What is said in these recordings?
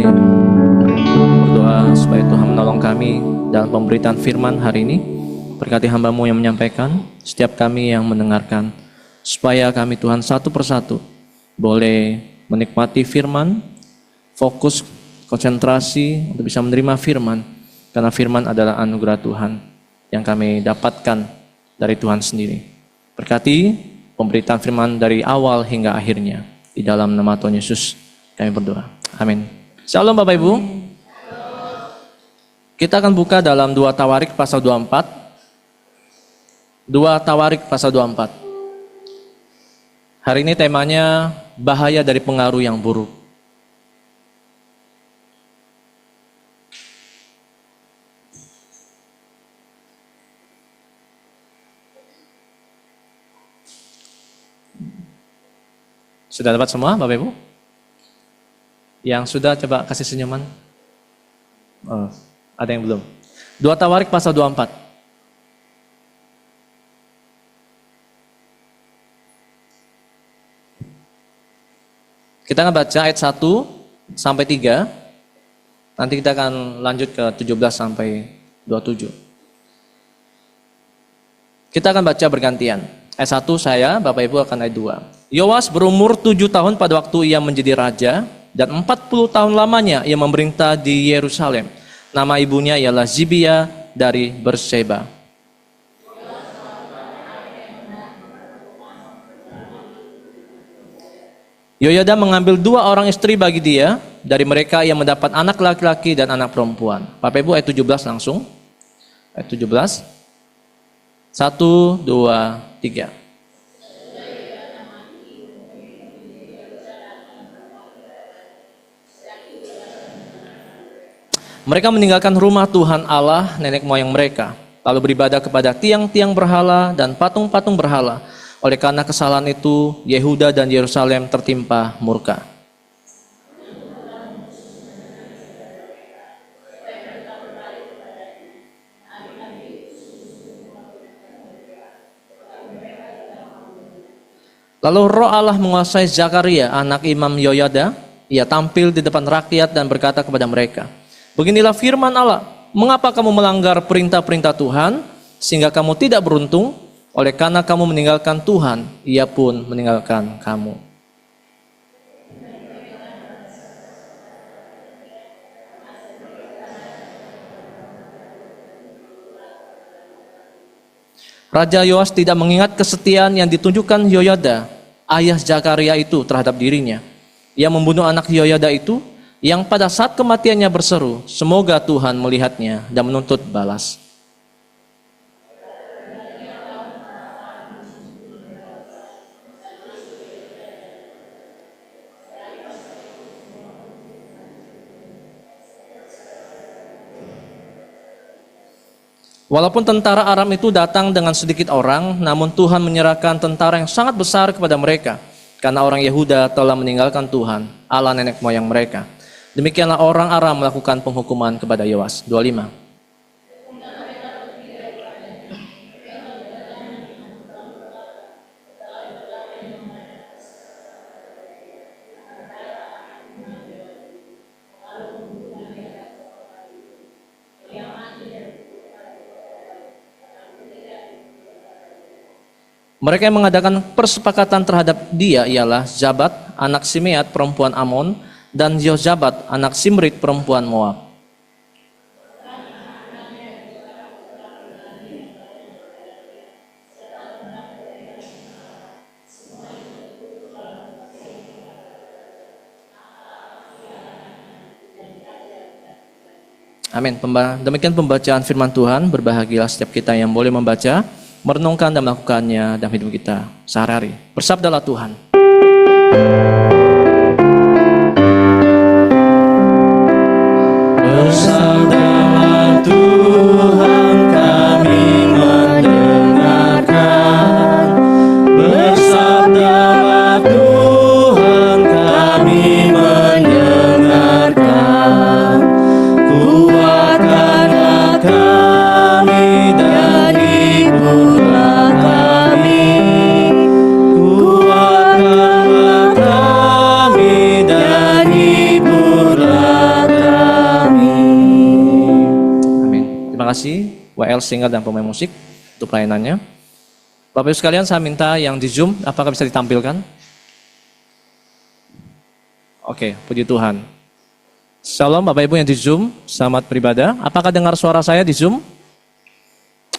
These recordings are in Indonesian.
berdoa supaya Tuhan menolong kami dalam pemberitaan firman hari ini. Berkati hamba-Mu yang menyampaikan, setiap kami yang mendengarkan, supaya kami Tuhan satu persatu boleh menikmati firman, fokus, konsentrasi untuk bisa menerima firman, karena firman adalah anugerah Tuhan yang kami dapatkan dari Tuhan sendiri. Berkati pemberitaan firman dari awal hingga akhirnya. Di dalam nama Tuhan Yesus kami berdoa. Amin. Shalom Bapak Ibu. Kita akan buka dalam 2 Tawarik pasal 24. 2 Tawarik pasal 24. Hari ini temanya bahaya dari pengaruh yang buruk. Sudah dapat semua Bapak Ibu? Yang sudah coba kasih senyuman. Oh, ada yang belum. 2 Tawarik pasal 24. Kita akan baca ayat 1 sampai 3. Nanti kita akan lanjut ke 17 sampai 27. Kita akan baca bergantian. Ayat 1 saya, Bapak Ibu akan ayat 2. Yoas berumur 7 tahun pada waktu ia menjadi raja, dan 40 tahun lamanya ia memerintah di Yerusalem. Nama ibunya ialah Zibia dari Berseba. Yoyada mengambil 2 orang istri bagi dia, dari mereka ia mendapat anak laki-laki dan anak perempuan. Bapak Ibu ayat 17 langsung. Ayat 17. 1, 2, 3. Mereka meninggalkan rumah Tuhan Allah nenek moyang mereka, lalu beribadah kepada tiang-tiang berhala dan patung-patung berhala. Oleh karena kesalahan itu, Yehuda dan Yerusalem tertimpa murka. Lalu roh Allah menguasai Zakaria, anak Imam Yoyada. Ia tampil di depan rakyat dan berkata kepada mereka, "Beginilah firman Allah, mengapa kamu melanggar perintah-perintah Tuhan, sehingga kamu tidak beruntung? Oleh karena kamu meninggalkan Tuhan, Ia pun meninggalkan kamu." Raja Yoas tidak mengingat kesetiaan yang ditunjukkan Yoyada, ayah Zakaria itu terhadap dirinya. Ia membunuh anak Yoyada itu, yang pada saat kematiannya berseru, "Semoga Tuhan melihatnya dan menuntut balas." Walaupun tentara Aram itu datang dengan sedikit orang, namun Tuhan menyerahkan tentara yang sangat besar kepada mereka, karena orang Yehuda telah meninggalkan Tuhan, Allah nenek moyang mereka. Demikianlah orang Aram melakukan penghukuman kepada Yoas. 25. Mereka yang mengadakan persepakatan terhadap dia ialah Zabat, anak Simeat, perempuan Amon, dan Yozabat, anak Simrit, perempuan Moab. Amin. Demikian pembacaan firman Tuhan. Berbahagialah setiap kita yang boleh membaca, merenungkan dan melakukannya dalam hidup kita sehari-hari. Bersabdalah Tuhan. Bersabdalah Tuhan, kami mendengarkan. Bersabdalah Tuhan, kami mendengarkan. Kuatkanlah kami dan hiburlah kami. Kuatkanlah kami vokasi, WL singer dan pemain musik untuk pelayanannya. Bapak Ibu sekalian, saya minta yang di Zoom, apakah bisa ditampilkan? Oke, puji Tuhan. Shalom Bapak Ibu yang di Zoom, selamat beribadah. Apakah dengar suara saya di Zoom?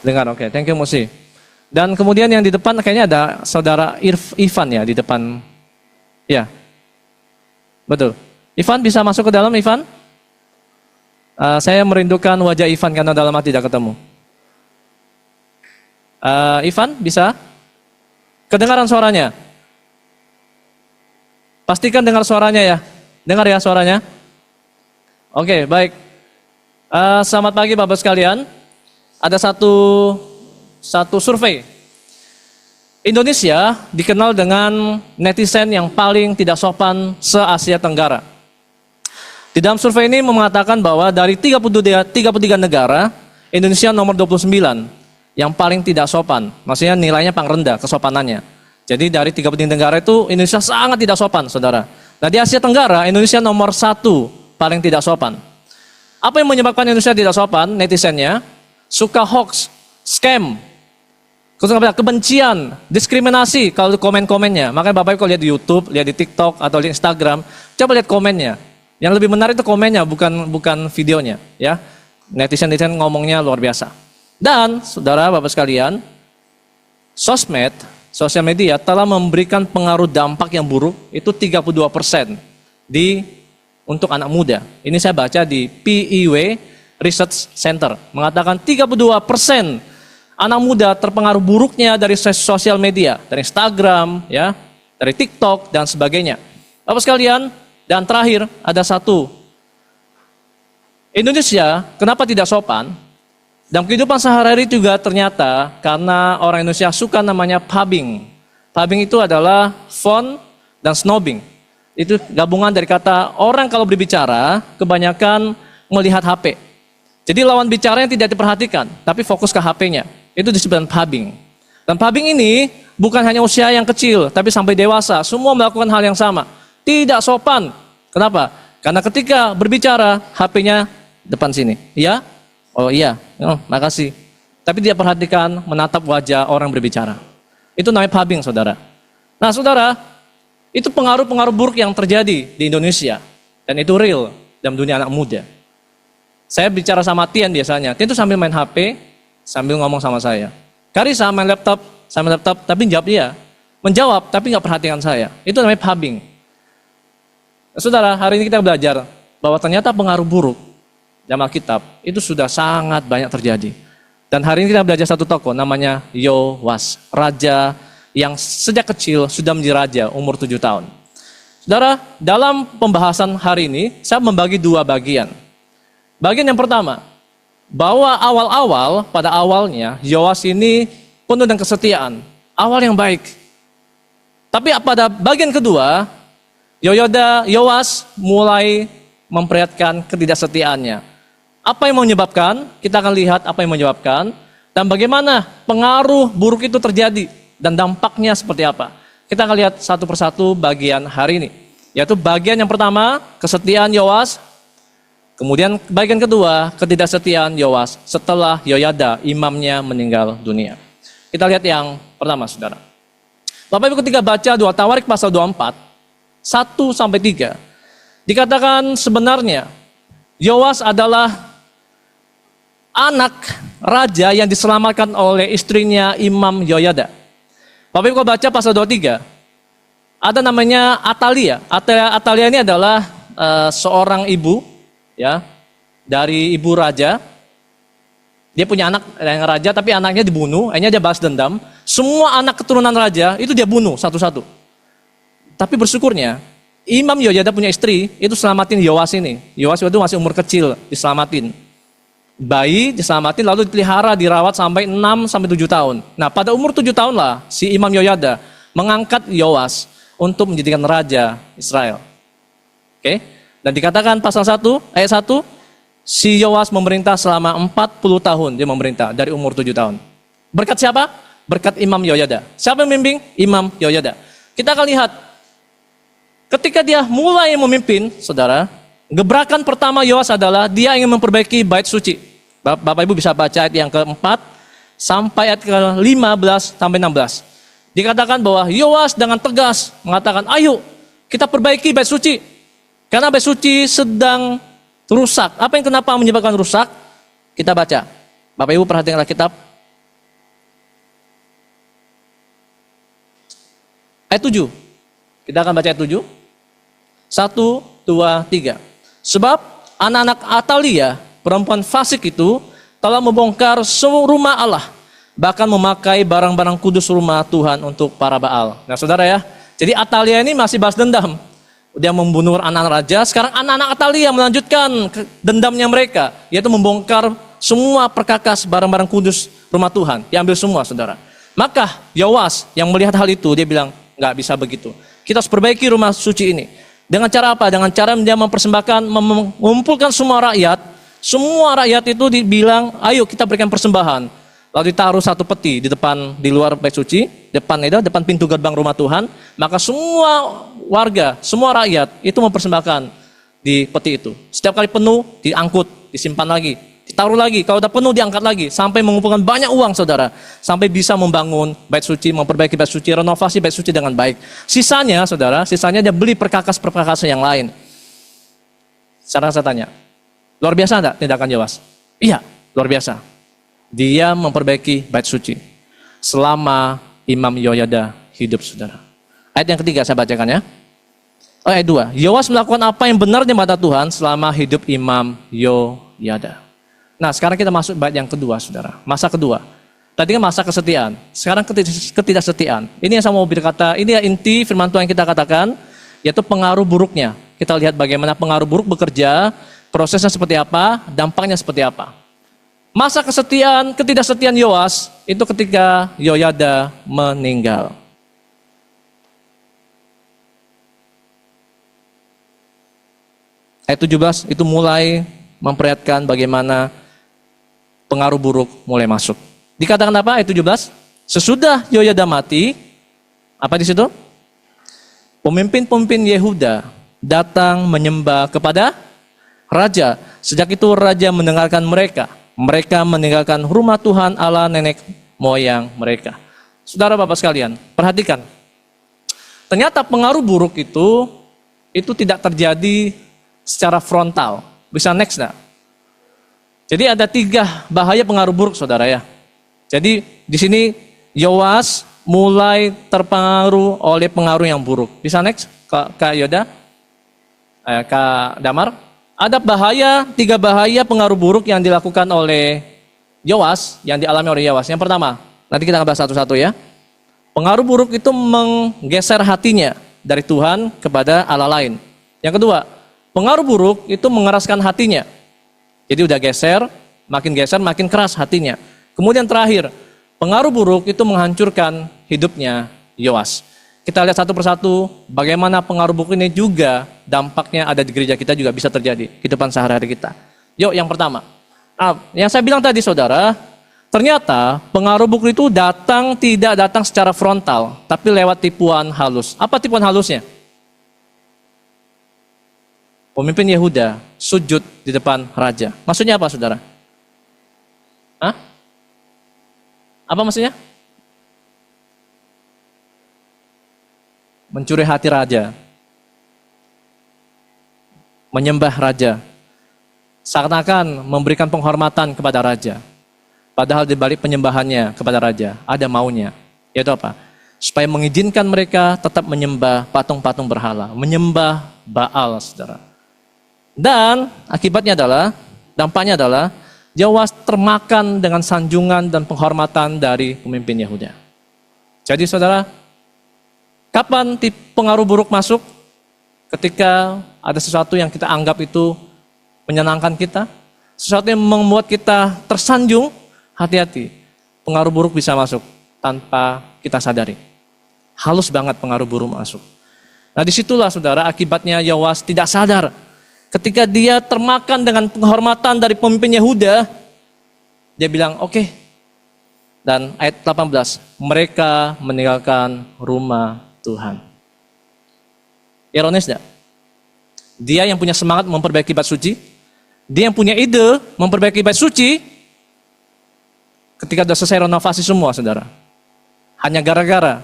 Dengar, oke, thank you Musi. Dan kemudian yang di depan kayaknya ada saudara Ivan ya di depan. Ya, betul. Ivan bisa masuk ke dalam, Ivan? Saya merindukan wajah Ivan karena dalam hati tidak ketemu. Ivan, bisa? Kedengaran suaranya? Pastikan dengar suaranya ya. Dengar ya suaranya? Oke, baik. Selamat pagi Bapak sekalian. Ada satu survei. Indonesia dikenal dengan netizen yang paling tidak sopan se-Asia Tenggara. Di dalam survei ini mengatakan bahwa dari 33 negara, Indonesia nomor 29 yang paling tidak sopan. Maksudnya nilainya paling rendah kesopanannya. Jadi dari 33 negara itu Indonesia sangat tidak sopan, saudara. Nah di Asia Tenggara, Indonesia nomor 1 paling tidak sopan. Apa yang menyebabkan Indonesia tidak sopan? Netizennya suka hoax, scam, kebencian, diskriminasi kalau komen-komennya. Makanya Bapak Ibu kalau lihat di YouTube, lihat di TikTok atau di Instagram, coba lihat komennya. Yang lebih menarik itu komennya, bukan videonya, ya. Netizen ngomongnya luar biasa. Dan saudara Bapak sekalian, sosmed, sosial media telah memberikan pengaruh dampak yang buruk itu 32% untuk anak muda. Ini saya baca di PIW Research Center, mengatakan 32% anak muda terpengaruh buruknya dari sosial media, dari Instagram, ya, dari TikTok dan sebagainya. Bapak sekalian, dan terakhir ada satu. Indonesia kenapa tidak sopan? Dalam kehidupan sehari-hari juga ternyata karena orang Indonesia suka namanya pubbing. Pubbing itu adalah fun dan snobbing. Itu gabungan dari kata orang kalau berbicara kebanyakan melihat HP. Jadi lawan bicara yang tidak diperhatikan, tapi fokus ke HP-nya. Itu disebut pubbing. Dan pubbing ini bukan hanya usia yang kecil, tapi sampai dewasa. Semua melakukan hal yang sama. Tidak sopan. Kenapa? Karena ketika berbicara, HP-nya depan sini. Iya? Oh iya, oh, makasih. Tapi dia perhatikan menatap wajah orang berbicara. Itu namanya pubbing, saudara. Nah, saudara, itu pengaruh-pengaruh buruk yang terjadi di Indonesia. Dan itu real dalam dunia anak muda. Saya bicara sama Tian biasanya. Tian itu sambil main HP, sambil ngomong sama saya. Karisa main laptop, tapi jawab dia. Menjawab, tapi nggak perhatikan saya. Itu namanya pubbing. Saudara, hari ini kita belajar bahwa ternyata pengaruh buruk dalam Alkitab itu sudah sangat banyak terjadi. Dan hari ini kita belajar satu tokoh namanya Yowas, raja yang sejak kecil sudah menjadi raja umur 7 tahun. Saudara, dalam pembahasan hari ini saya membagi 2 bagian. Bagian yang pertama, bahwa pada awalnya Yowas ini penuh dengan kesetiaan, awal yang baik. Tapi pada bagian kedua, Yowas mulai memperlihatkan ketidaksetiaannya. Apa yang menyebabkan? Kita akan lihat apa yang menyebabkan dan bagaimana pengaruh buruk itu terjadi dan dampaknya seperti apa. Kita akan lihat satu persatu bagian hari ini. Yaitu bagian yang pertama, kesetiaan Yowas. Kemudian bagian kedua, ketidaksetiaan Yowas setelah Yoyada, imamnya, meninggal dunia. Kita lihat yang pertama, saudara. Bapak Ibu ketika baca 2 Tawarik pasal 24, 1-3, dikatakan sebenarnya Yowas adalah anak raja yang diselamatkan oleh istrinya Imam Yoyada. Bapak Ibu baca pasal 23, ada namanya Atalia. Atalia ini adalah seorang ibu, ya, dari ibu raja. Dia punya anak yang raja, tapi anaknya dibunuh, akhirnya dia balas dendam. Semua anak keturunan raja itu dia bunuh satu-satu. Tapi bersyukurnya, Imam Yoyada punya istri, itu selamatin Yowas ini. Yowas itu masih umur kecil, diselamatin. Bayi diselamatin lalu dipelihara, dirawat sampai 6-7 tahun. Nah pada umur 7 tahun lah si Imam Yoyada mengangkat Yowas untuk menjadikan raja Israel. Oke? Dan dikatakan pasal 1 ayat 1, si Yowas memerintah selama 40 tahun dia memerintah dari umur 7 tahun. Berkat siapa? Berkat Imam Yoyada. Siapa yang membimbing? Imam Yoyada. Kita akan lihat ketika dia mulai memimpin, saudara, gebrakan pertama Yowas adalah dia ingin memperbaiki bait suci. Bapak Ibu bisa baca ayat yang keempat sampai ayat ke-15 sampai 16. Dikatakan bahwa Yoas dengan tegas mengatakan, ayo kita perbaiki bait suci. Karena bait suci sedang rusak. Apa yang kenapa menyebabkan rusak? Kita baca. Bapak Ibu perhatikanlah kitab. Ayat 7. Kita akan baca ayat 7. 1, 2, 3. Sebab anak-anak Atalia, perempuan fasik itu, telah membongkar semua rumah Allah, bahkan memakai barang-barang kudus rumah Tuhan untuk para Baal. Nah saudara ya, jadi Atalia ini masih balas dendam. Dia membunuh anak-anak raja, sekarang anak-anak Atalia melanjutkan dendamnya mereka, yaitu membongkar semua perkakas barang-barang kudus rumah Tuhan, diambil semua saudara. Maka Yoas yang melihat hal itu, dia bilang, nggak bisa begitu. Kita harus perbaiki rumah suci ini. Dengan cara apa? Dengan cara dia mempersembahkan, mengumpulkan semua rakyat. Semua rakyat itu dibilang, ayo kita berikan persembahan. Lalu ditaruh satu peti di luar bait suci, depan pintu gerbang rumah Tuhan. Maka semua warga, semua rakyat itu mempersembahkan di peti itu. Setiap kali penuh, diangkut, disimpan lagi, ditaruh lagi. Kalau udah penuh, diangkat lagi, sampai mengumpulkan banyak uang saudara, sampai bisa membangun bait suci, memperbaiki bait suci, renovasi bait suci dengan baik. Sisanya saudara, dia beli perkakas yang lain. Sekarang saya tanya, luar biasa enggak tindakan Yoas? Iya, luar biasa. Dia memperbaiki bait suci selama Imam Yoyada hidup saudara. Ayat yang ketiga saya bacakan ya. Ayat 2. Yoas melakukan apa yang benar di mata Tuhan selama hidup Imam Yoyada. Nah sekarang kita masuk bait yang kedua saudara. Masa kedua. Tadi kan masa kesetiaan. Sekarang ketidaksetiaan. Ini yang saya mau berkata, ini inti firman Tuhan yang kita katakan, yaitu pengaruh buruknya. Kita lihat bagaimana pengaruh buruk bekerja, prosesnya seperti apa, dampaknya seperti apa. Masa ketidaksetiaan Yoas itu ketika Yoyada meninggal. Ayat 17 itu mulai memperlihatkan bagaimana pengaruh buruk mulai masuk. Dikatakan apa ayat 17? Sesudah Yoyada mati, apa di situ? Pemimpin-pemimpin Yehuda datang menyembah kepada raja. Sejak itu raja mendengarkan mereka. Mereka meninggalkan rumah Tuhan Allah nenek moyang mereka. Saudara Bapak sekalian, perhatikan. Ternyata pengaruh buruk itu tidak terjadi secara frontal. Bisa next enggak? Jadi ada 3 bahaya pengaruh buruk saudara ya. Jadi di sini Yoas mulai terpengaruh oleh pengaruh yang buruk. Bisa next Kak Yoda? Kak Damar? Ada 3 bahaya pengaruh buruk yang dilakukan oleh Yoas, yang dialami oleh Yoas. Yang pertama, nanti kita akan bahas satu-satu ya. Pengaruh buruk itu menggeser hatinya dari Tuhan kepada Allah lain. Yang kedua, pengaruh buruk itu mengeraskan hatinya. Jadi udah geser, makin keras hatinya. Kemudian terakhir, pengaruh buruk itu menghancurkan hidupnya Yoas. Kita lihat satu persatu bagaimana pengaruh buruk ini juga dampaknya ada di gereja kita juga bisa terjadi kehidupan sehari-hari kita. Yuk yang pertama, yang saya bilang tadi saudara, ternyata pengaruh buruk itu tidak datang secara frontal, tapi lewat tipuan halus. Apa tipuan halusnya? Pemimpin Yehuda sujud di depan raja. Maksudnya apa saudara? Apa maksudnya? Mencuri hati raja, menyembah raja, seakan-akan memberikan penghormatan kepada raja. Padahal di balik penyembahannya kepada raja ada maunya, yaitu apa? Supaya mengizinkan mereka tetap menyembah patung-patung berhala, menyembah Baal, saudara. Dan dampaknya adalah Yoas termakan dengan sanjungan dan penghormatan dari pemimpin Yehuda. Jadi saudara, kapan pengaruh buruk masuk? Ketika ada sesuatu yang kita anggap itu menyenangkan kita, sesuatu yang membuat kita tersanjung, hati-hati. Pengaruh buruk bisa masuk tanpa kita sadari. Halus banget pengaruh buruk masuk. Nah disitulah saudara akibatnya Yoas tidak sadar. Ketika dia termakan dengan penghormatan dari pemimpin Yehuda, dia bilang oke. Dan ayat 18, mereka meninggalkan rumah Tuhan. Ironis tidak? Dia yang punya semangat memperbaiki bait suci, dia yang punya ide memperbaiki bait suci, Ketika sudah selesai renovasi semua, saudara. Hanya gara-gara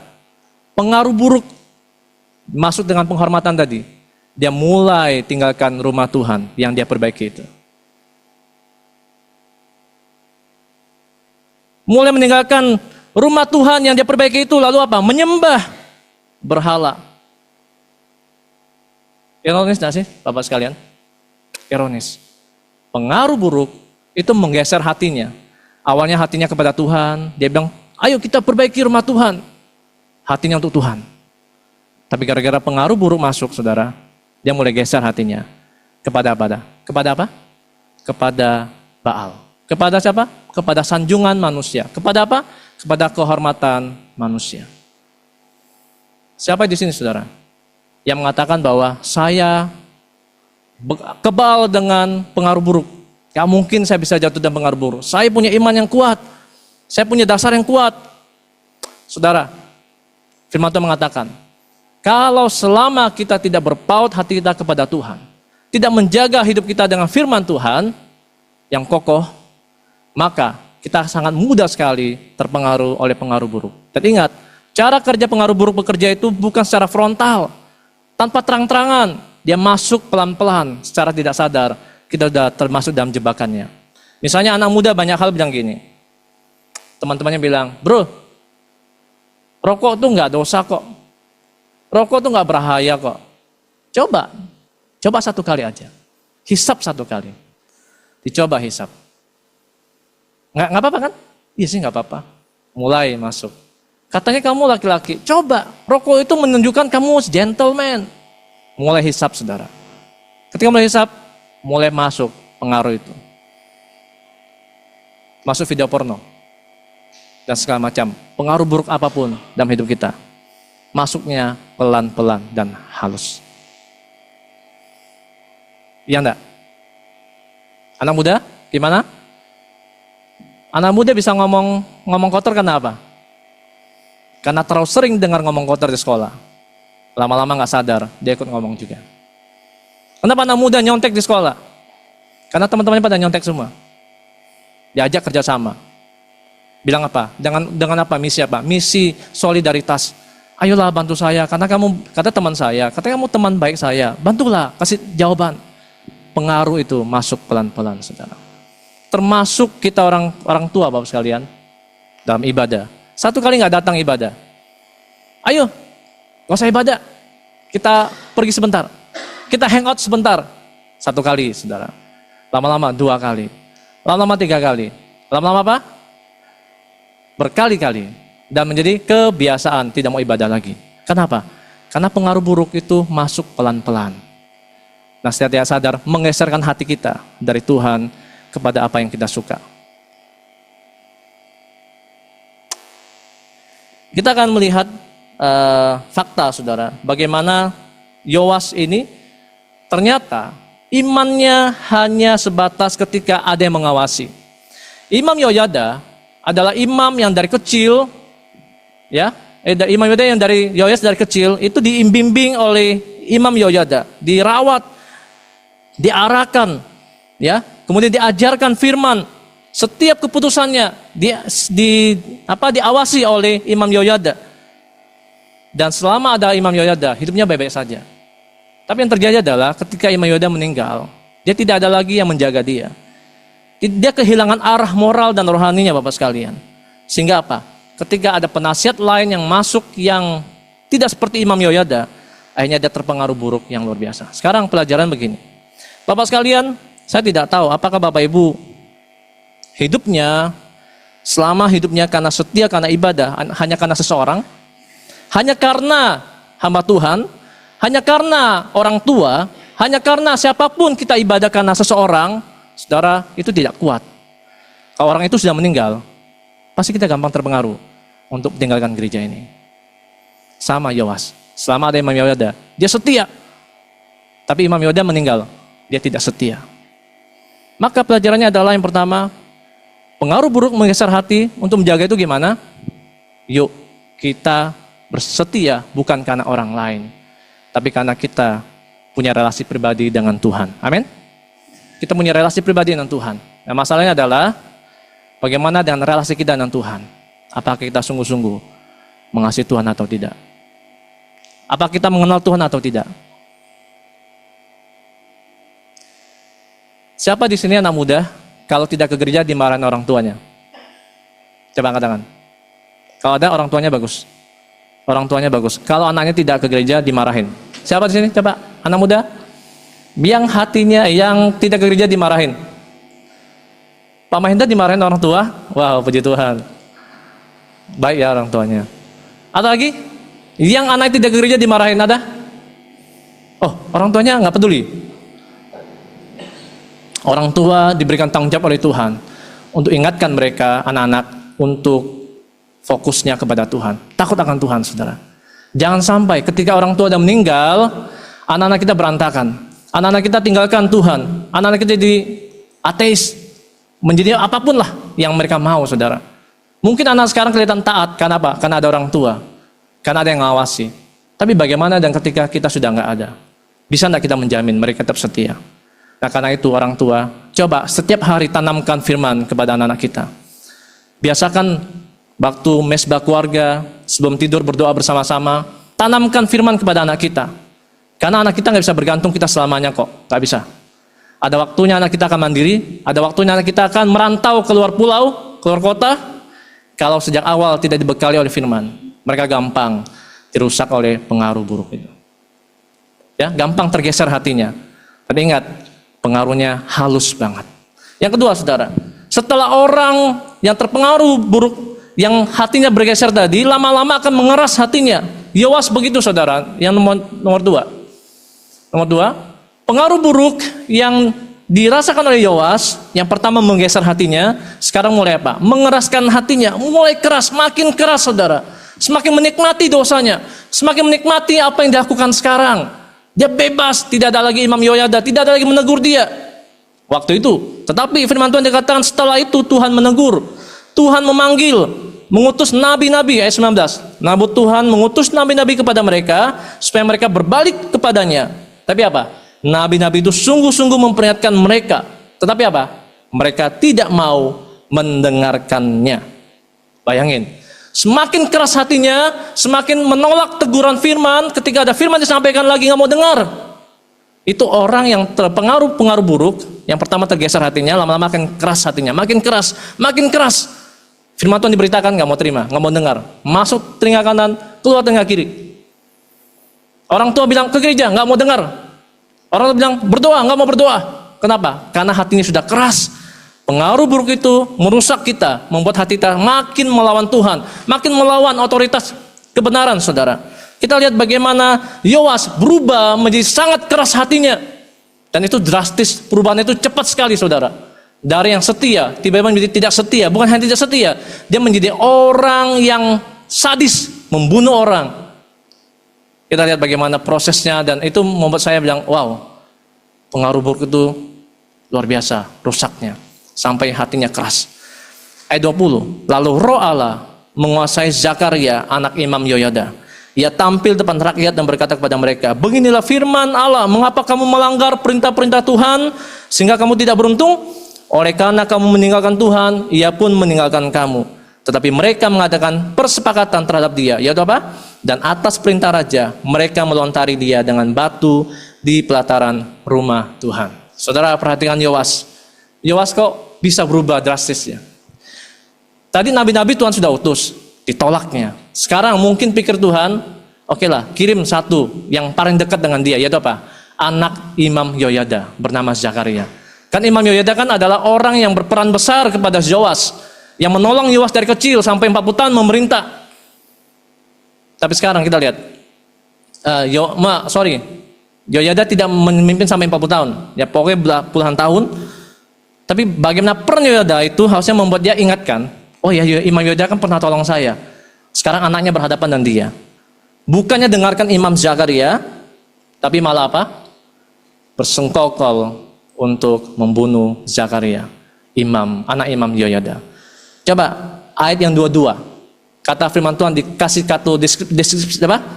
pengaruh buruk masuk dengan penghormatan tadi. Dia mulai tinggalkan rumah Tuhan yang dia perbaiki itu. Mulai meninggalkan rumah Tuhan yang dia perbaiki itu, lalu apa? Menyembah berhala. Ironis gak sih, Bapak sekalian? Ironis. Pengaruh buruk itu menggeser hatinya. Awalnya hatinya kepada Tuhan, dia bilang, ayo kita perbaiki rumah Tuhan. Hatinya untuk Tuhan. Tapi gara-gara pengaruh buruk masuk, saudara, dia mulai geser hatinya. Kepada apa? Kepada apa? Kepada Baal. Kepada siapa? Kepada sanjungan manusia. Kepada apa? Kepada kehormatan manusia. Siapa di sini, saudara? Yang mengatakan bahwa saya kebal dengan pengaruh buruk. Gak mungkin saya bisa jatuh dalam pengaruh buruk. Saya punya iman yang kuat. Saya punya dasar yang kuat. Saudara, firman Tuhan mengatakan, kalau selama kita tidak berpaut hati kita kepada Tuhan, tidak menjaga hidup kita dengan firman Tuhan yang kokoh, maka kita sangat mudah sekali terpengaruh oleh pengaruh buruk. Dan ingat, cara kerja pengaruh buruk bekerja itu bukan secara frontal, tanpa terang-terangan. Dia masuk pelan-pelan, secara tidak sadar, kita sudah termasuk dalam jebakannya. Misalnya anak muda banyak hal bilang gini, teman-temannya bilang, bro, rokok tuh nggak dosa kok, rokok tuh nggak berbahaya kok. Coba satu kali aja, hisap satu kali, dicoba hisap. Nggak apa-apa kan? Iya sih nggak apa-apa. Mulai masuk. Katanya kamu laki-laki, coba, rokok itu menunjukkan kamu gentleman. Mulai hisap, saudara. Ketika mulai hisap, mulai masuk pengaruh itu. Masuk video porno. Dan segala macam. Pengaruh buruk apapun dalam hidup kita. Masuknya pelan-pelan dan halus. Iya enggak? Anak muda, gimana? Anak muda bisa ngomong kotor karena apa? Karena terlalu sering dengar ngomong kotor di sekolah. Lama-lama gak sadar, dia ikut ngomong juga. Kenapa anak muda nyontek di sekolah? Karena teman-temannya pada nyontek semua. Diajak kerjasama. Bilang apa? Dengan apa? Misi apa? Misi solidaritas. Ayolah bantu saya, karena kata teman saya, katanya kamu teman baik saya, bantulah, kasih jawaban. Pengaruh itu masuk pelan-pelan, saudara. Termasuk kita orang tua, Bapak sekalian, dalam ibadah. Satu kali gak datang ibadah. Ayo, gak usah ibadah, kita pergi sebentar, kita hangout sebentar. Satu kali, saudara. Lama-lama 2 kali, lama-lama 3 kali, lama-lama apa? Berkali-kali. Dan menjadi kebiasaan, tidak mau ibadah lagi. Kenapa? Karena pengaruh buruk itu masuk pelan-pelan. Nah, setelah tidak sadar, menggeserkan hati kita dari Tuhan kepada apa yang kita suka. Kita akan melihat fakta, saudara, bagaimana Yoas ini ternyata imannya hanya sebatas ketika ada yang mengawasi. Imam Yoyada adalah imam yang dari kecil, ya, Imam Yoyada yang dari Yoas dari kecil itu dibimbing oleh Imam Yoyada, dirawat, diarahkan, ya, kemudian diajarkan firman. Setiap keputusannya diawasi oleh Imam Yoyada. Dan selama ada Imam Yoyada, hidupnya baik-baik saja. Tapi yang terjadi adalah ketika Imam Yoyada meninggal, dia tidak ada lagi yang menjaga dia. Dia kehilangan arah moral dan rohaninya, Bapak sekalian. Sehingga apa? Ketika ada penasihat lain yang masuk yang tidak seperti Imam Yoyada, akhirnya dia terpengaruh buruk yang luar biasa. Sekarang pelajaran begini. Bapak sekalian, saya tidak tahu apakah Bapak Ibu hidupnya, selama hidupnya karena setia, karena ibadah, hanya karena seseorang, hanya karena hamba Tuhan, hanya karena orang tua, hanya karena siapapun kita ibadah karena seseorang, saudara, itu tidak kuat. Kalau orang itu sudah meninggal, pasti kita gampang terpengaruh untuk meninggalkan gereja ini. Sama Yoas, selama ada Imam Yoyada, dia setia. Tapi Imam Yoyada meninggal, dia tidak setia. Maka pelajarannya adalah yang pertama, pengaruh buruk menggeser hati. Untuk menjaga itu gimana? Yuk, kita bersetia bukan karena orang lain, tapi karena kita punya relasi pribadi dengan Tuhan. Amin. Kita punya relasi pribadi dengan Tuhan. Nah, masalahnya adalah Bagaimana dengan relasi kita dengan Tuhan? Apakah kita sungguh-sungguh mengasihi Tuhan atau tidak? Apakah kita mengenal Tuhan atau tidak? Siapa di sini anak muda kalau tidak ke gereja dimarahin orang tuanya? Coba angkat tangan. Kalau ada, orang tuanya bagus. Orang tuanya bagus. Kalau anaknya tidak ke gereja dimarahin. Siapa di sini? Coba anak muda yang hatinya yang tidak ke gereja dimarahin. Pak Mahendra dimarahin orang tua? Wow, puji Tuhan. Baik ya orang tuanya. Atau lagi yang anak tidak ke gereja dimarahin ada? Oh, orang tuanya nggak peduli. Orang tua diberikan tanggung jawab oleh Tuhan untuk ingatkan mereka anak-anak untuk fokusnya kepada Tuhan. Takut akan Tuhan, saudara. Jangan sampai ketika orang tua sudah meninggal, anak-anak kita berantakan. Anak-anak kita tinggalkan Tuhan. Anak-anak kita jadi ateis. Menjadi apapun lah yang mereka mau, saudara. Mungkin anak sekarang kelihatan taat. Karena apa? Karena ada orang tua. Karena ada yang ngawasi. Tapi bagaimana dan ketika kita sudah nggak ada? Bisa nggak kita menjamin mereka tetap setia? Nah, karena itu orang tua, coba setiap hari tanamkan firman kepada anak-anak kita. Biasakan waktu mesbah keluarga, sebelum tidur berdoa bersama-sama, tanamkan firman kepada anak kita. Karena anak kita nggak bisa bergantung kita selamanya kok, nggak bisa. Ada waktunya anak kita akan mandiri, ada waktunya anak kita akan merantau keluar pulau, keluar kota. Kalau sejak awal tidak dibekali oleh firman, mereka gampang dirusak oleh pengaruh buruk itu. Ya, gampang tergeser hatinya. Tapi ingat, pengaruhnya halus banget. Yang kedua, saudara, setelah orang yang terpengaruh buruk, yang hatinya bergeser tadi, lama-lama akan mengeras hatinya. Yoas begitu, saudara. Yang nomor dua. Nomor dua, pengaruh buruk yang dirasakan oleh Yoas, yang pertama menggeser hatinya, sekarang mulai apa? Mengeraskan hatinya, mulai keras, makin keras, saudara. Semakin menikmati dosanya, semakin menikmati apa yang dilakukan sekarang. Dia bebas, tidak ada lagi Imam Yoyada, tidak ada lagi menegur dia. Waktu itu, tetapi firman Tuhan dikatakan setelah itu Tuhan menegur, Tuhan memanggil, mengutus nabi-nabi, ayat 19. Nabi Tuhan mengutus nabi-nabi kepada mereka supaya mereka berbalik kepadanya. Tapi apa? Nabi-nabi itu sungguh-sungguh memperingatkan mereka. Tetapi apa? Mereka tidak mau mendengarkannya. Bayangin, semakin keras hatinya, semakin menolak teguran firman. Ketika ada firman disampaikan lagi nggak mau dengar. Itu orang yang terpengaruh pengaruh buruk. Yang pertama tergeser hatinya, lama-lama makin keras hatinya, makin keras, makin keras. Firman Tuhan diberitakan nggak mau terima, nggak mau dengar. Masuk telinga kanan, keluar telinga kiri. Orang tua bilang ke gereja, nggak mau dengar. Orang tua bilang berdoa, nggak mau berdoa. Kenapa? Karena hatinya sudah keras. Pengaruh buruk itu merusak kita, membuat hati kita makin melawan Tuhan, makin melawan otoritas kebenaran, saudara. Kita lihat bagaimana Yoas berubah menjadi sangat keras hatinya. Dan itu drastis, perubahan itu cepat sekali, saudara. Dari yang setia, tiba-tiba menjadi tidak setia. Bukan hanya tidak setia, dia menjadi orang yang sadis, membunuh orang. Kita lihat bagaimana prosesnya, dan itu membuat saya bilang, wow, pengaruh buruk itu luar biasa, rusaknya. Sampai hatinya keras. Ayat 20, lalu roh Allah menguasai Zakaria, anak Imam Yoyada. Ia tampil depan rakyat dan berkata kepada mereka, beginilah firman Allah, mengapa kamu melanggar perintah-perintah Tuhan, sehingga kamu tidak beruntung? Oleh karena kamu meninggalkan Tuhan, ia pun meninggalkan kamu. Tetapi mereka mengadakan persepakatan terhadap dia, yaitu apa? Dan atas perintah raja, mereka melontari dia dengan batu di pelataran rumah Tuhan. Saudara, perhatikan Yoas. Yoas kok bisa berubah drastis ya? Tadi nabi-nabi Tuhan sudah utus, ditolaknya. Sekarang mungkin pikir Tuhan, oke lah, kirim satu yang paling dekat dengan dia, yaitu apa? Anak Imam Yoyada, bernama Zakaria. Kan Imam Yoyada kan adalah orang yang berperan besar kepada Yoas, yang menolong Yoas dari kecil sampai 40 tahun memerintah. Tapi sekarang kita lihat, Yoyada tidak memimpin sampai 40 tahun, ya pokoknya puluhan tahun. Tapi bagaimana peran Yoyada itu harusnya membuat dia ingatkan, oh ya, Imam Yoyada kan pernah tolong saya. Sekarang anaknya berhadapan dengan dia. Bukannya dengarkan Imam Zakaria, tapi malah apa? Bersengkokol untuk membunuh Zakaria, anak Imam Yoyada. Coba ayat yang 22. Kata firman Tuhan dikasih satu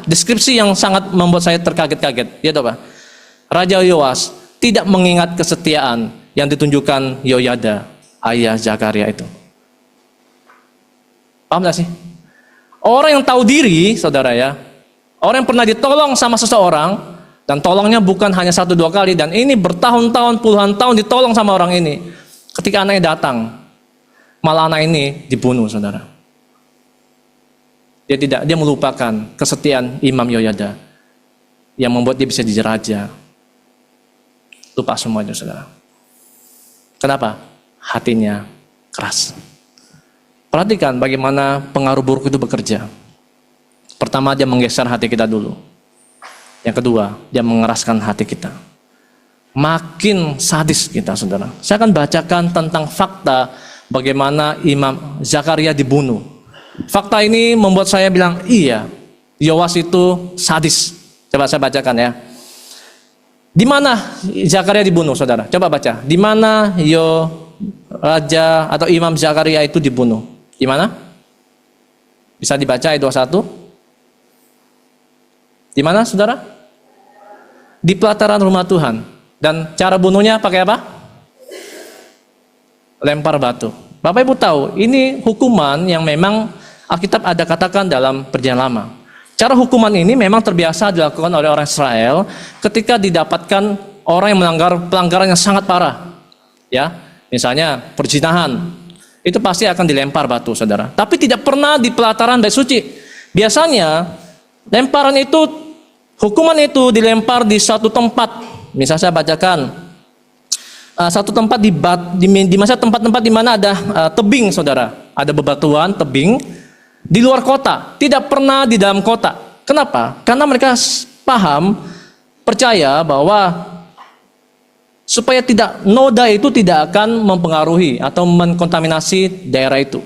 deskripsi yang sangat membuat saya terkaget-kaget. Yaitu apa? Raja Yoas tidak mengingat kesetiaan yang ditunjukkan Yoyada, ayah Zakaria itu. Paham gak sih? Orang yang tahu diri, saudara ya, orang yang pernah ditolong sama seseorang, dan tolongnya bukan hanya 1-2 kali, dan ini bertahun-tahun, puluhan tahun ditolong sama orang ini. Ketika anaknya datang, malah anak ini dibunuh, saudara. Dia melupakan kesetiaan Imam Yoyada yang membuat dia bisa jadi raja. Lupa semuanya, saudara. Kenapa? Hatinya keras. Perhatikan bagaimana pengaruh buruk itu bekerja. Pertama, dia menggeser hati kita dulu. Yang kedua, dia mengeraskan hati kita. Makin sadis kita, saudara. Saya akan bacakan tentang fakta bagaimana Imam Zakaria dibunuh. Fakta ini membuat saya bilang, iya, Yoas itu sadis. Coba saya bacakan ya. Di mana Zakaria dibunuh, saudara? Coba baca. Di mana Raja atau Imam Zakaria itu dibunuh? Di mana? Bisa dibaca ayat 21? Di mana, saudara? Di pelataran rumah Tuhan. Dan cara bunuhnya pakai apa? Lempar batu. Bapak Ibu tahu, ini hukuman yang memang Alkitab ada katakan dalam Perjanjian Lama. Cara hukuman ini memang terbiasa dilakukan oleh orang Israel ketika didapatkan orang yang melanggar pelanggaran yang sangat parah. Ya, misalnya perzinahan. Itu pasti akan dilempar batu, saudara. Tapi tidak pernah di pelataran Bait Suci. Biasanya lemparan itu, hukuman itu dilempar di satu tempat. Misal saya bacakan satu tempat di masa tempat-tempat di mana ada tebing, saudara. Ada bebatuan, tebing di luar kota. Tidak pernah di dalam kota. Kenapa? Karena mereka paham, percaya bahwa supaya noda itu tidak akan mempengaruhi atau menkontaminasi daerah itu.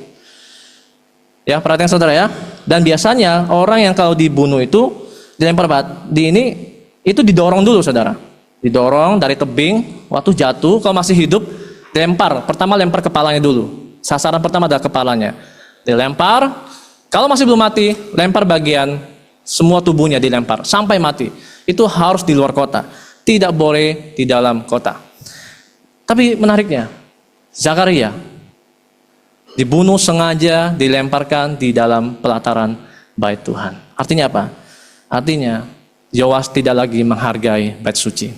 Ya, perhatikan saudara ya. Dan biasanya orang yang kalau dibunuh itu dilempar itu didorong dulu, saudara. Didorong dari tebing, waktu jatuh kalau masih hidup dilempar. Pertama lempar kepalanya dulu. Sasaran pertama adalah kepalanya. Dilempar, kalau masih belum mati, lempar bagian semua tubuhnya dilempar sampai mati. Itu harus di luar kota. Tidak boleh di dalam kota. Tapi menariknya, Zakaria dibunuh sengaja, dilemparkan di dalam pelataran Bait Tuhan. Artinya apa? Artinya Yoas tidak lagi menghargai Bait Suci.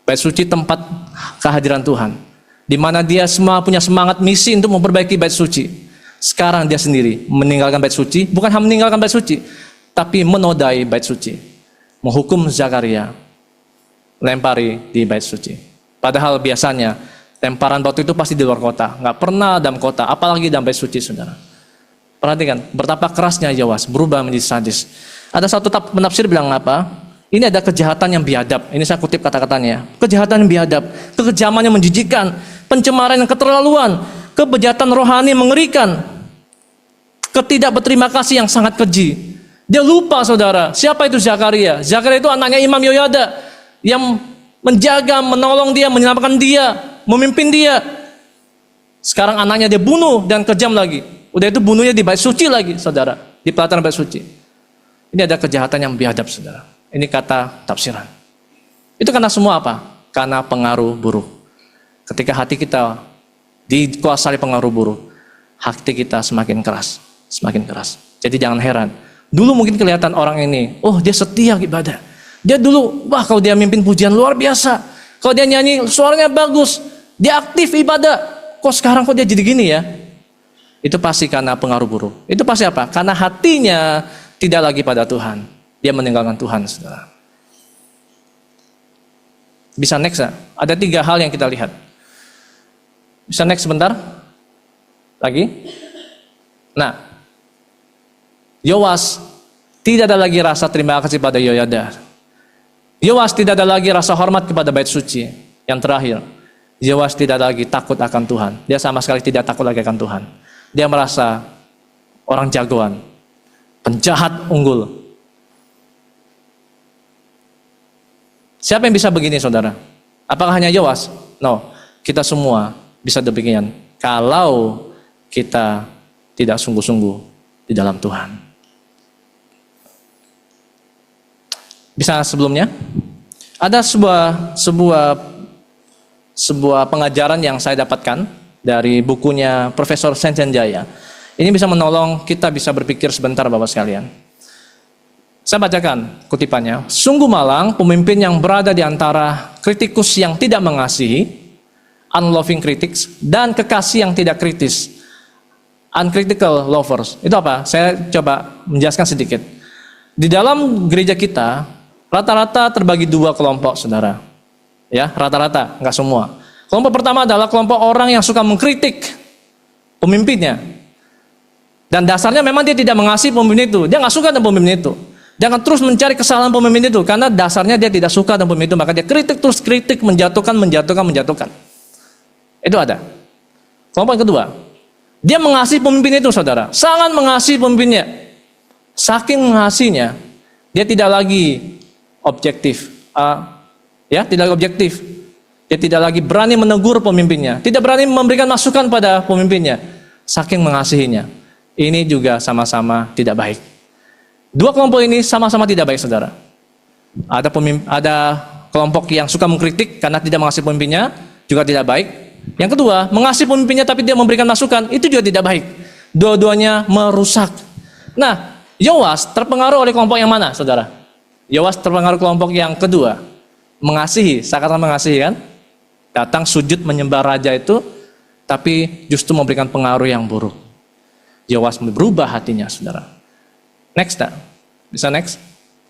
Bait Suci tempat kehadiran Tuhan, di mana dia semua punya semangat misi untuk memperbaiki Bait Suci. Sekarang dia sendiri meninggalkan Bait Suci, bukan hanya meninggalkan Bait Suci, tapi menodai Bait Suci. Menghukum Zakaria, lempari di Bait Suci. Padahal biasanya lemparan batu itu pasti di luar kota, nggak pernah dalam kota, apalagi dalam Bait Suci, saudara. Perhatikan betapa kerasnya Yoas berubah menjadi sadis. Ada satu penafsir bilang apa? Ini ada kejahatan yang biadab. Ini saya kutip kata-katanya. Kejahatan yang biadab, kekejaman yang menjijikan, pencemaran yang keterlaluan, kebejatan rohani yang mengerikan, ketidakberterima kasih yang sangat keji. Dia lupa, saudara, siapa itu Zakaria? Zakaria itu anaknya Imam Yoyada yang menjaga, menolong dia, menyelamatkan dia, memimpin dia. Sekarang anaknya dia bunuh dan kejam lagi. Udah itu bunuhnya di Bait Suci lagi, saudara, di pelataran Bait Suci. Ini ada kejahatan yang biadab, saudara. Ini kata tafsiran. Itu karena semua apa? Karena pengaruh buruk. Ketika hati kita dikuasai pengaruh buruk, hati kita semakin keras, semakin keras. Jadi jangan heran. Dulu mungkin kelihatan orang ini, oh dia setia ibadah. Dia dulu, wah kalau dia mimpin pujian luar biasa. Kalau dia nyanyi suaranya bagus, dia aktif ibadah. Kok sekarang kok dia jadi gini ya? Itu pasti karena pengaruh buruk. Itu pasti apa? Karena hatinya tidak lagi pada Tuhan. Dia meninggalkan Tuhan, saudara. Bisa next ya? Ada 3 hal yang kita lihat. Bisa next sebentar? Lagi? Nah, Yoas tidak ada lagi rasa terima kasih pada Yoyada. Yoas tidak ada lagi rasa hormat kepada Bait Suci. Yang terakhir, Yoas tidak lagi takut akan Tuhan. Dia sama sekali tidak takut lagi akan Tuhan. Dia merasa orang jagoan, penjahat unggul. Siapa yang bisa begini, saudara? Apakah hanya Yoas? No, kita semua bisa demikian kalau kita tidak sungguh-sungguh di dalam Tuhan. Bisa sebelumnya? Ada sebuah pengajaran yang saya dapatkan dari bukunya Profesor Senjanjaya. Ini bisa menolong kita bisa berpikir sebentar Bapak sekalian. Saya bacakan kutipannya. Sungguh malang pemimpin yang berada di antara kritikus yang tidak mengasihi, unloving critics, dan kekasih yang tidak kritis, uncritical lovers. Itu apa? Saya coba menjelaskan sedikit. Di dalam gereja kita, rata-rata terbagi dua kelompok, saudara. Ya, rata-rata, nggak semua. Kelompok pertama adalah kelompok orang yang suka mengkritik pemimpinnya. Dan dasarnya memang dia tidak mengasihi pemimpin itu. Dia nggak suka dengan pemimpin itu. Dia akan terus mencari kesalahan pemimpin itu. Karena dasarnya dia tidak suka dengan pemimpin itu. Maka dia kritik, menjatuhkan. Itu ada. Kelompok yang kedua. Dia mengasihi pemimpin itu, saudara. Sangat mengasihi pemimpinnya. Saking mengasihinya, dia tidak lagi objektif. Tidak lagi objektif. Dia tidak lagi berani menegur pemimpinnya. Tidak berani memberikan masukan pada pemimpinnya. Saking mengasihinya. Ini juga sama-sama tidak baik. Dua kelompok ini sama-sama tidak baik, saudara. Ada kelompok yang suka mengkritik karena tidak mengasihi pemimpinnya, juga tidak baik. Yang kedua, mengasihi pemimpinnya tapi dia memberikan masukan, itu juga tidak baik. Dua-duanya merusak. Nah, Yoas terpengaruh oleh kelompok yang mana, saudara? Yoas terpengaruh kelompok yang kedua. Mengasihi, saya katakan mengasihi kan? Datang sujud menyembah raja itu, tapi justru memberikan pengaruh yang buruk. Yoas berubah hatinya, saudara. Next, bisa next.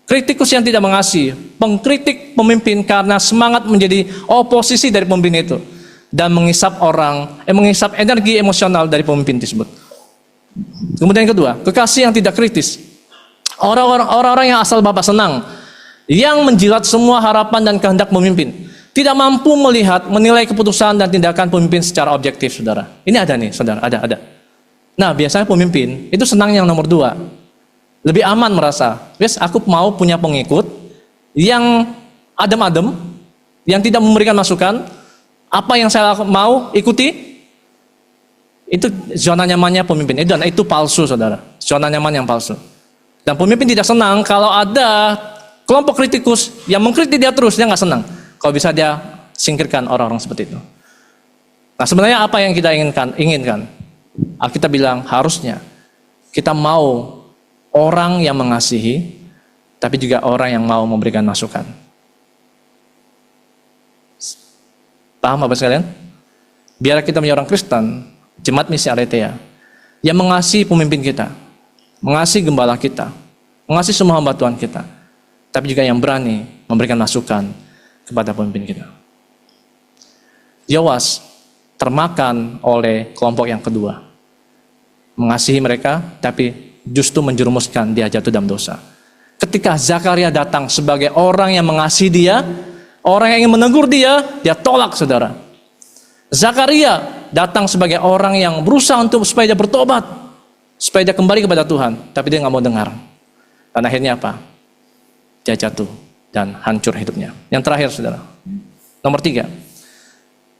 Kritikus yang tidak mengasihi, pengkritik pemimpin karena semangat menjadi oposisi dari pemimpin itu dan mengisap energi emosional dari pemimpin tersebut. Kemudian yang kedua, kekasih yang tidak kritis. Orang-orang yang asal bapak senang, yang menjilat semua harapan dan kehendak pemimpin, tidak mampu menilai keputusan dan tindakan pemimpin secara objektif, saudara. Ini ada nih, saudara, ada. Nah, biasanya pemimpin itu senang yang nomor dua. Lebih aman merasa, aku mau punya pengikut yang adem-adem, yang tidak memberikan masukan, apa yang saya mau ikuti, itu zona nyamannya pemimpin. Dan itu palsu, saudara. Zona nyaman yang palsu. Dan pemimpin tidak senang kalau ada kelompok kritikus yang mengkritik dia terus, dia nggak senang. Kalau bisa dia singkirkan orang-orang seperti itu. Nah, sebenarnya apa yang kita inginkan? Kita bilang harusnya kita mau orang yang mengasihi, tapi juga orang yang mau memberikan masukan. Paham Bapak sekalian? Biar kita menjadi orang Kristen, jemaat misi Aletheia, yang mengasihi pemimpin kita, mengasihi gembala kita, mengasihi semua hamba Tuhan kita, tapi juga yang berani memberikan masukan kepada pemimpin kita. Yoas termakan oleh kelompok yang kedua. Mengasihi mereka, tapi justru menjerumuskan dia jatuh dalam dosa. Ketika Zakaria datang sebagai orang yang mengasihi dia, orang yang ingin menegur dia tolak, saudara. Zakaria datang sebagai orang yang berusaha supaya dia bertobat, supaya dia kembali kepada Tuhan, tapi dia nggak mau dengar. Dan akhirnya apa? Dia jatuh dan hancur hidupnya. Yang terakhir, saudara, nomor 3,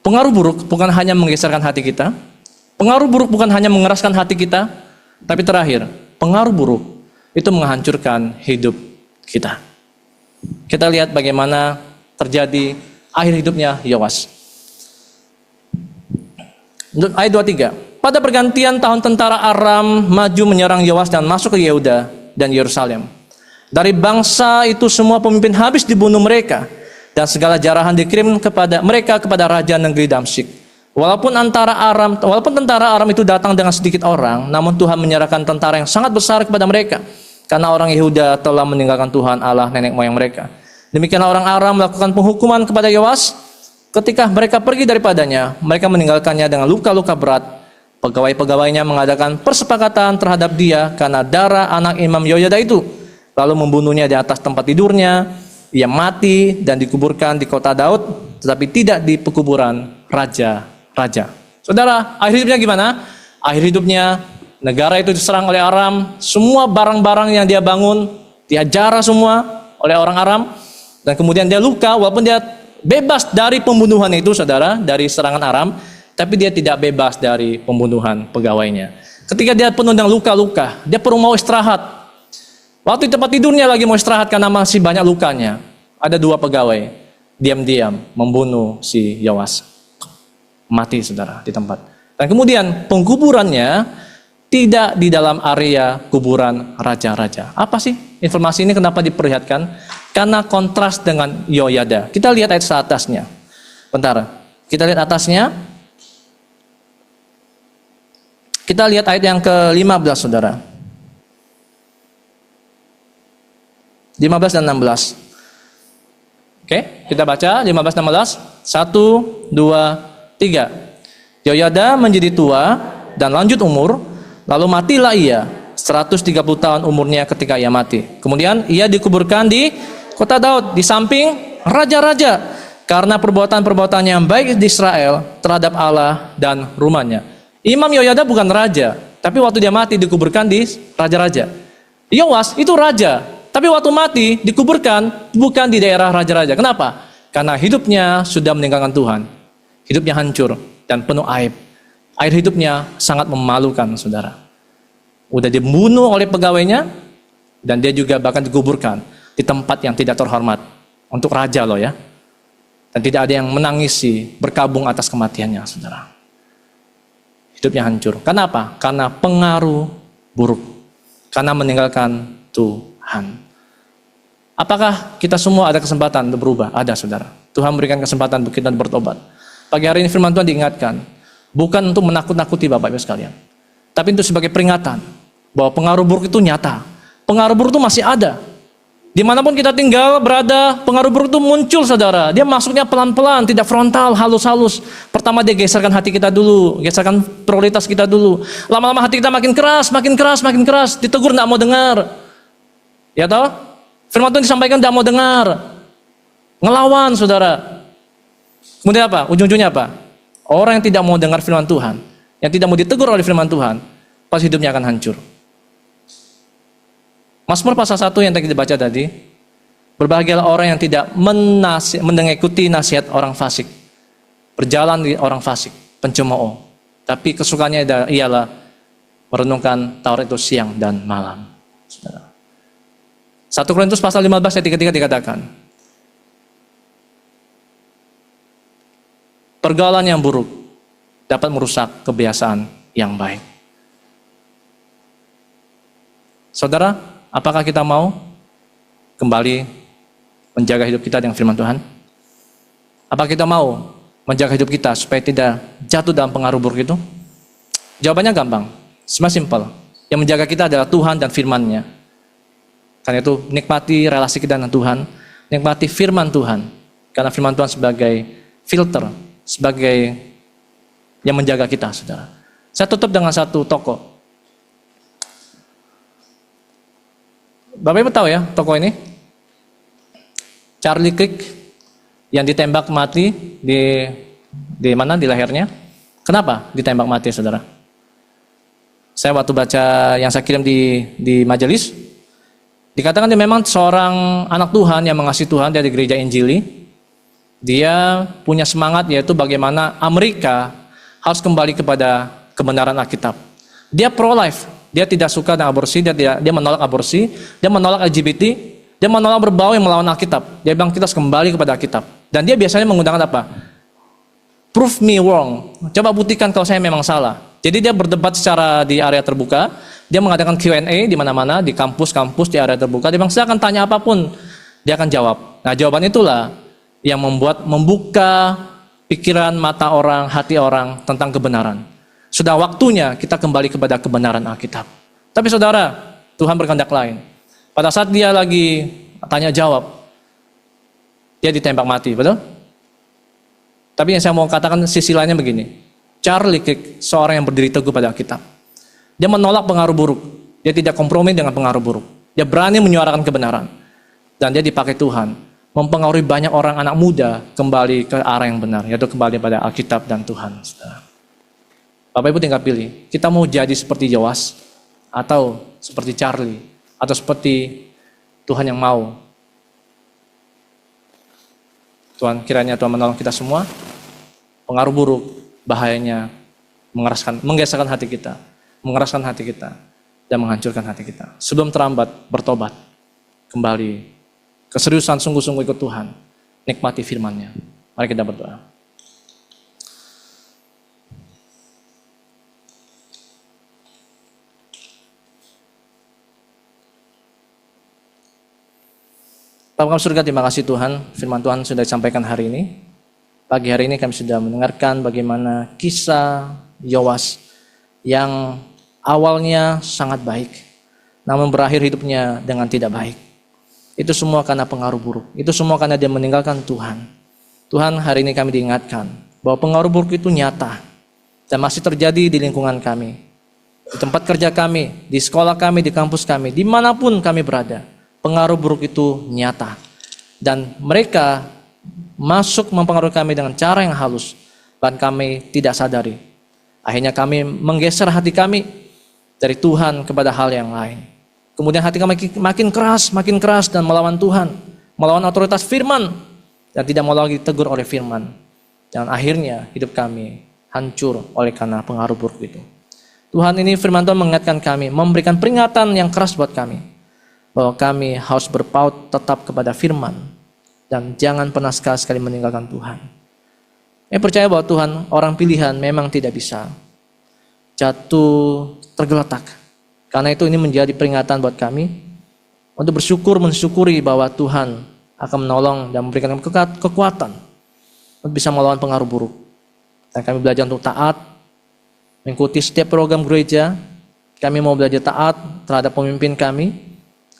pengaruh buruk bukan hanya menggeserkan hati kita, pengaruh buruk bukan hanya mengeraskan hati kita, tapi terakhir, pengaruh buruk itu menghancurkan hidup kita. Kita lihat bagaimana terjadi akhir hidupnya Yoas. Ayat 23. Pada pergantian tahun tentara Aram maju menyerang Yoas dan masuk ke Yehuda dan Yerusalem. Dari bangsa itu semua pemimpin habis dibunuh mereka, dan segala jarahan dikirim kepada raja negeri Damsyik. Walaupun tentara Aram itu datang dengan sedikit orang, namun Tuhan menyerahkan tentara yang sangat besar kepada mereka, karena orang Yehuda telah meninggalkan Tuhan Allah nenek moyang mereka. Demikianlah orang Aram melakukan penghukuman kepada Yoas. Ketika mereka pergi daripadanya, mereka meninggalkannya dengan luka-luka berat. Pegawai-pegawainya mengadakan persepakatan terhadap dia karena darah anak Imam Yoyada itu, lalu membunuhnya di atas tempat tidurnya. Ia mati dan dikuburkan di kota Daud, tetapi tidak di pekuburan raja. Saudara, akhir hidupnya gimana? Akhir hidupnya negara itu diserang oleh Aram, semua barang-barang yang dia bangun dia jarah semua oleh orang Aram, dan kemudian dia luka. Walaupun dia bebas dari pembunuhan itu, saudara, dari serangan Aram, tapi dia tidak bebas dari pembunuhan pegawainya. Ketika dia penuh dengan luka-luka, dia perlu mau istirahat. Waktu di tempat tidurnya lagi mau istirahat karena masih banyak lukanya, ada 2 pegawai diam-diam membunuh si Yoas. Mati, saudara, di tempat. Dan kemudian pengkuburannya tidak di dalam area kuburan raja-raja. Apa sih informasi ini kenapa diperlihatkan? Karena kontras dengan Yoyada. Kita lihat ayat seatasnya. Bentar, kita lihat atasnya. Kita lihat ayat yang ke-15, saudara. 15 dan 16. Oke, kita baca 15 16. 1, 2, 3. Yoyada menjadi tua dan lanjut umur, lalu matilah ia 130 tahun umurnya ketika ia mati. Kemudian ia dikuburkan di kota Daud, di samping raja-raja, karena perbuatan-perbuatannya yang baik di Israel terhadap Allah dan rumahnya. Imam Yoyada bukan raja, tapi waktu dia mati dikuburkan di raja-raja. Yoas itu raja, tapi waktu mati dikuburkan bukan di daerah raja-raja. Kenapa? Karena hidupnya sudah meninggalkan Tuhan. Hidupnya hancur dan penuh aib. Air hidupnya sangat memalukan, saudara. Udah dibunuh oleh pegawainya, dan dia juga bahkan dikuburkan di tempat yang tidak terhormat. Untuk raja loh ya. Dan tidak ada yang menangisi, berkabung atas kematiannya, saudara. Hidupnya hancur. Kenapa? Karena pengaruh buruk. Karena meninggalkan Tuhan. Apakah kita semua ada kesempatan untuk berubah? Ada, saudara. Tuhan berikan kesempatan untuk kita bertobat. Pagi hari ini firman Tuhan diingatkan, bukan untuk menakut-nakuti Bapak Ibu sekalian, tapi itu sebagai peringatan bahwa pengaruh buruk itu nyata. Pengaruh buruk itu masih ada. Dimanapun kita tinggal, berada, pengaruh buruk itu muncul, saudara. Dia masuknya pelan-pelan, tidak frontal, halus-halus. Pertama dia geserkan hati kita dulu, geserkan prioritas kita dulu. Lama-lama hati kita makin keras, makin keras, makin keras. Ditegur tidak mau dengar. Ya toh? Firman Tuhan disampaikan tidak mau dengar. Ngelawan, saudara. Kemudian apa? Ujung-ujungnya apa? Orang yang tidak mau dengar firman Tuhan, yang tidak mau ditegur oleh firman Tuhan, pasti hidupnya akan hancur. Mazmur pasal 1 yang tadi dibaca tadi, berbahagialah orang yang tidak mengikuti nasihat orang fasik, berjalan di orang fasik, pencemooh, tapi kesukaannya ialah merenungkan Taurat itu siang dan malam. 1 Korintus pasal 15 ayat 33 dikatakan, pergaulan yang buruk dapat merusak kebiasaan yang baik. Saudara, apakah kita mau kembali menjaga hidup kita dengan firman Tuhan? Apakah kita mau menjaga hidup kita supaya tidak jatuh dalam pengaruh buruk itu? Jawabannya gampang, simpel. Yang menjaga kita adalah Tuhan dan firman-Nya. Karena itu nikmati relasi kita dengan Tuhan, nikmati firman Tuhan. Karena firman Tuhan sebagai filter, sebagai yang menjaga kita, saudara. Saya tutup dengan satu tokoh. Bapak Ibu tahu ya tokoh ini? Charlie Kirk yang ditembak mati di mana? Di lehernya. Kenapa ditembak mati, saudara? Saya waktu baca yang saya kirim di majelis, dikatakan dia memang seorang anak Tuhan yang mengasihi Tuhan, dia di gereja Injili. Dia punya semangat yaitu bagaimana Amerika harus kembali kepada kebenaran Alkitab. Dia pro-life, dia tidak suka dengan aborsi, dia menolak aborsi, dia menolak LGBT, dia menolak berbau yang melawan Alkitab. Dia bilang kita harus kembali kepada Alkitab. Dan dia biasanya menggunakan apa? Prove me wrong. Coba buktikan kalau saya memang salah. Jadi dia berdebat secara di area terbuka. Dia mengadakan Q&A di mana-mana, di kampus-kampus, di area terbuka. Dia bilang silakan tanya apapun, dia akan jawab. Nah, jawaban itulah yang membuka pikiran, mata orang, hati orang tentang kebenaran. Sudah waktunya kita kembali kepada kebenaran Alkitab. Tapi saudara, Tuhan berkehendak lain. Pada saat dia lagi tanya jawab, dia ditembak mati, betul? Tapi yang saya mau katakan sisi lainnya begini. Charlie Kirk, seorang yang berdiri teguh pada Alkitab. Dia menolak pengaruh buruk. Dia tidak kompromi dengan pengaruh buruk. Dia berani menyuarakan kebenaran. Dan dia dipakai Tuhan mempengaruhi banyak orang anak muda kembali ke arah yang benar, yaitu kembali pada Alkitab dan Tuhan. Bapak Ibu tinggal pilih, kita mau jadi seperti Yoas, atau seperti Charlie, atau seperti Tuhan yang mau. Tuhan, kiranya Tuhan menolong kita semua. Pengaruh buruk, bahayanya menggeserkan hati kita, mengeraskan hati kita, dan menghancurkan hati kita. Sebelum terlambat, bertobat, kembali keseriusan sungguh-sungguh ikut Tuhan, nikmati firman-Nya. Mari kita berdoa. Bapa kami surga, terima kasih Tuhan, firman Tuhan sudah disampaikan hari ini. Pagi hari ini kami sudah mendengarkan bagaimana kisah Yoas yang awalnya sangat baik, namun berakhir hidupnya dengan tidak baik. Itu semua karena pengaruh buruk. Itu semua karena dia meninggalkan Tuhan. Tuhan, hari ini kami diingatkan bahwa pengaruh buruk itu nyata dan masih terjadi di lingkungan kami, di tempat kerja kami, di sekolah kami, di kampus kami, dimanapun kami berada. Pengaruh buruk itu nyata. Dan mereka masuk mempengaruhi kami dengan cara yang halus, bahkan kami tidak sadari. Akhirnya kami menggeser hati kami dari Tuhan kepada hal yang lain. Kemudian hati kami makin keras dan melawan Tuhan, melawan otoritas firman, dan tidak mau lagi ditegur oleh firman. Dan akhirnya hidup kami hancur oleh karena pengaruh buruk itu. Tuhan, ini firman Tuhan mengingatkan kami, memberikan peringatan yang keras buat kami, bahwa kami harus berpaut tetap kepada firman dan jangan pernah sekali meninggalkan Tuhan. Saya percaya bahwa Tuhan, orang pilihan memang tidak bisa jatuh tergeletak. Karena itu ini menjadi peringatan buat kami untuk mensyukuri bahwa Tuhan akan menolong dan memberikan kekuatan untuk bisa melawan pengaruh buruk. Dan kami belajar untuk taat, mengikuti setiap program gereja. Kami mau belajar taat terhadap pemimpin kami.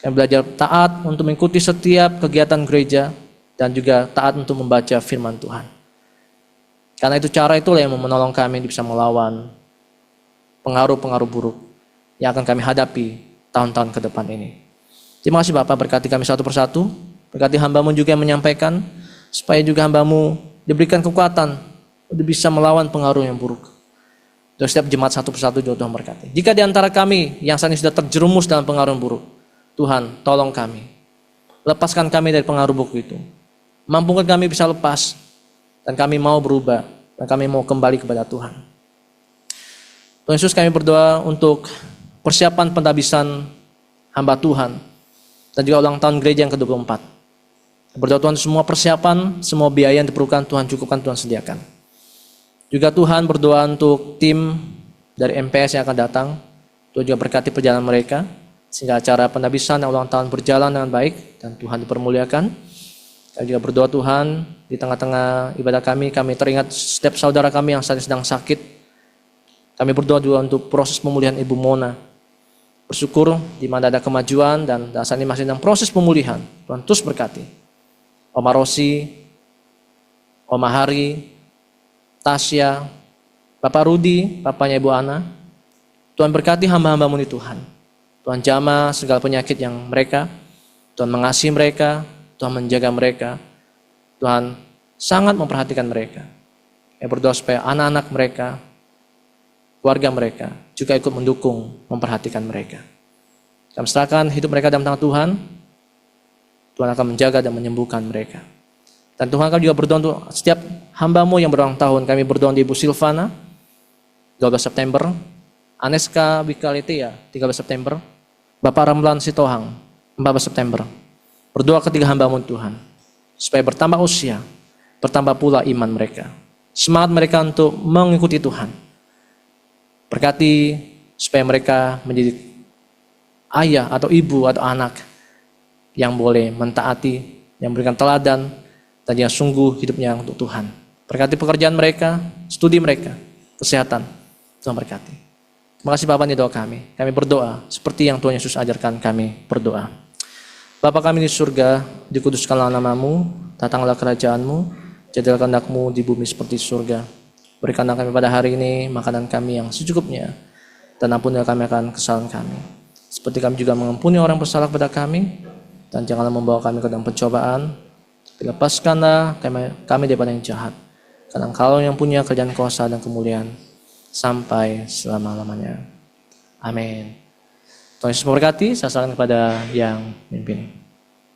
Kami belajar taat untuk mengikuti setiap kegiatan gereja dan juga taat untuk membaca firman Tuhan. Karena itu cara itulah yang menolong kami bisa melawan pengaruh-pengaruh buruk yang akan kami hadapi tahun-tahun ke depan ini. Terima kasih Bapak, berkati kami satu persatu. Berkati hamba-Mu juga yang menyampaikan, supaya juga hamba-Mu diberikan kekuatan untuk bisa melawan pengaruh yang buruk. Dan setiap jemaat satu persatu juga Tuhan berkati. Jika di antara kami yang saat ini sudah terjerumus dalam pengaruh yang buruk, Tuhan, tolong kami. Lepaskan kami dari pengaruh buruk itu. Mampukan kami bisa lepas. Dan kami mau berubah. Dan kami mau kembali kepada Tuhan. Tuhan Yesus, kami berdoa untuk persiapan pentabisan hamba Tuhan. Dan juga ulang tahun gereja yang ke-24. Berdoa Tuhan, semua persiapan, semua biaya yang diperlukan Tuhan cukupkan, Tuhan sediakan. Juga Tuhan berdoa untuk tim dari MPS yang akan datang. Tuhan juga berkati perjalanan mereka, sehingga acara pentabisan dan ulang tahun berjalan dengan baik dan Tuhan dipermuliakan. Kami juga berdoa Tuhan, di tengah-tengah ibadah kami teringat setiap saudara kami yang saat ini sedang sakit. Kami berdoa juga untuk proses pemulihan Ibu Mona. Bersyukur di mana ada kemajuan dan saat ini masih dalam proses pemulihan. Tuhan terus berkati. Oma Rosi, Oma Hari, Tasya, Bapak Rudi, papanya Ibu Ana. Tuhan berkati hamba-hamba-Mu ini Tuhan. Tuhan jamah segala penyakit yang mereka, Tuhan mengasihi mereka, Tuhan menjaga mereka, Tuhan sangat memperhatikan mereka. Saya berdoa supaya anak-anak mereka, keluarga mereka juga ikut mendukung, memperhatikan mereka. Kami serahkan hidup mereka dalam tangan Tuhan. Tuhan akan menjaga dan menyembuhkan mereka. Dan Tuhan, kami juga berdoa untuk setiap hamba-Mu yang berulang tahun. Kami berdoa untuk Ibu Silvana, 12 September, Aneska Bikalitia, 13 September, Bapak Ramlan Sitohang, 14 September. Berdoa ketiga hamba-Mu Tuhan, supaya bertambah usia, bertambah pula iman mereka. Semangat mereka untuk mengikuti Tuhan. Berkati supaya mereka menjadi ayah atau ibu atau anak yang boleh mentaati, yang memberikan teladan, dan yang sungguh hidupnya untuk Tuhan. Berkati pekerjaan mereka, studi mereka, kesehatan. Tuhan berkati. Terima kasih Bapak, ini doa kami. Kami berdoa seperti yang Tuhan Yesus ajarkan kami berdoa. Bapa kami di surga, dikuduskanlah nama-Mu, datanglah kerajaan-Mu, jadilah kehendak-Mu di bumi seperti di surga. Berikanlah kami pada hari ini makanan kami yang secukupnya, dan ampunilah kami akan kesalahan kami. Seperti kami juga mengampuni orang bersalah kepada kami, dan janganlah membawa kami ke dalam pencobaan, tapi lepaskanlah kami daripada yang jahat. Karena Engkau yang punya kerajaan, kuasa, dan kemuliaan sampai selama-lamanya. Amin. Tuhan Yesus memberkati. Saya serahkan kepada yang memimpin.